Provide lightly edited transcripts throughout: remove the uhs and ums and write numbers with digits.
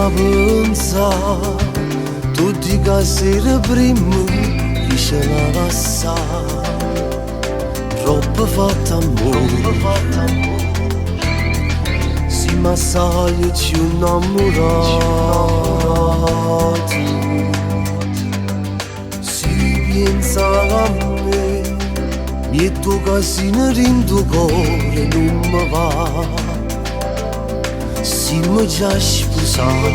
pensa tutti che sera prima dice la passa troppo fatta amore si massaglia ci innamorato si pensa a me mi tocca si ne rendo cuore non mi va si mi già sposato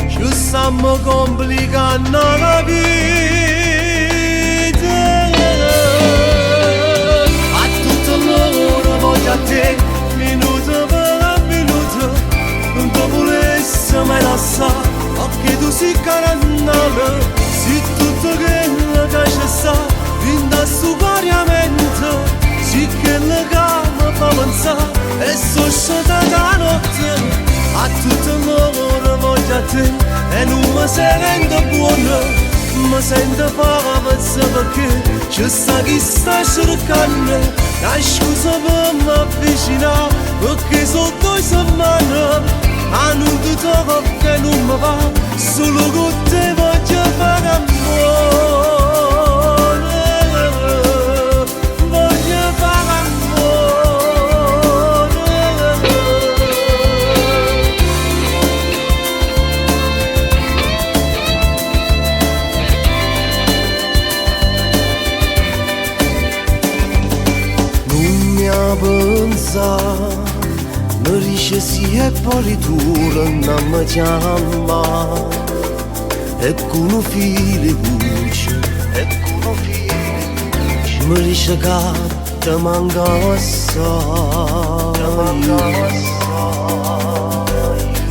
ci stiamo complicando la vita a tutto l'ora voglio a te minuto per minuto non ti volessi mai lasciare perché tu sei carannale sei tutto quello che c'è sta in da sto variamento sei quello che mi fa pensare e sono stata da notte a tutto l'ora voglio a te e non mi sento buono mi sento pazzo perché c'è sta chi sta cercando una scusa per mi avvicinare perché sono 2 settimane a non ti trovo che non mi va solo con te voglio fare amore voglio fare pensa mi dice sì e poi tu non mi chiama e con un filo voce mi dice che ti manca assai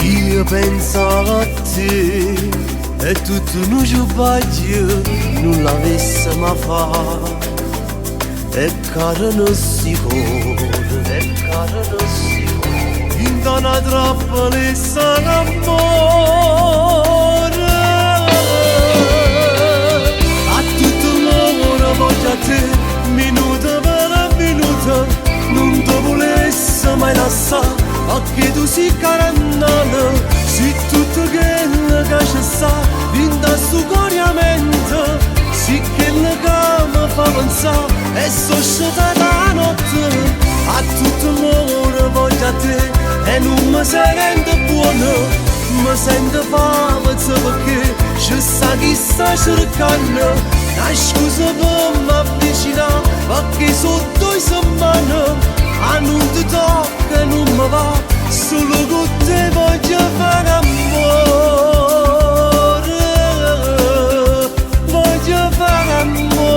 io penso a te e tutto non ci sbaglio non l'avessi mai fatto e cara non si corre in donna trappola sa l'amore a tutto l'ora voglio a te minuto per minuto non ti volessi mai lasciare perché tu sei carannale sei tutto quello che c'è sta in da sto coriamento sei quello che mi fa pensare e sono stata da notte a tutto l'ora voglio a te e non mi sento buono mi sento pazzo perché c'è sta chi sta cercando una scusa per mi avvicinare perché sono 2 settimane a non ti tocca e non mi va solo con te voglio fare amore voglio fare amore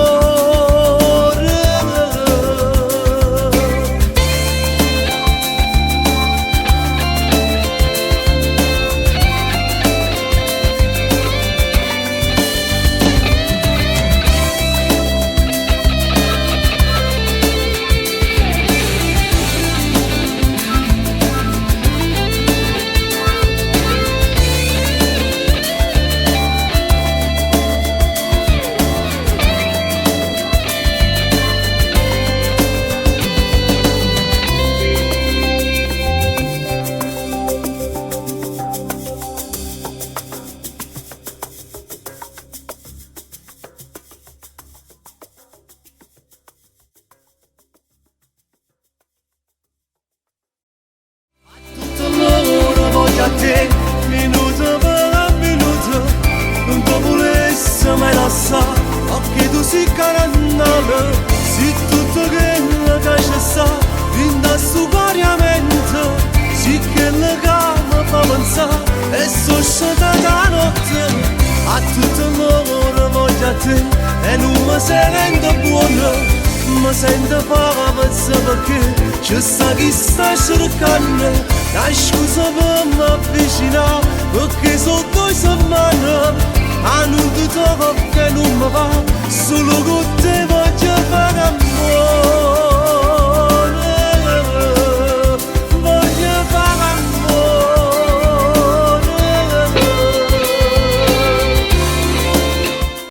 minuto per minuto non ti volessi mai lasciare perché tu sei carannale sei tutto quello che c'è sta in da sto variamento sei quello che mi fa pensare e sono stata da notte a tutto l'ora voglio a te e non mi sento buono mi sento pazzo perché c'è sta chi sta cercando una scusa per mi avvicinare perché sono 2 settimane a non ti trovo che non mi va solo con te voglio fare amore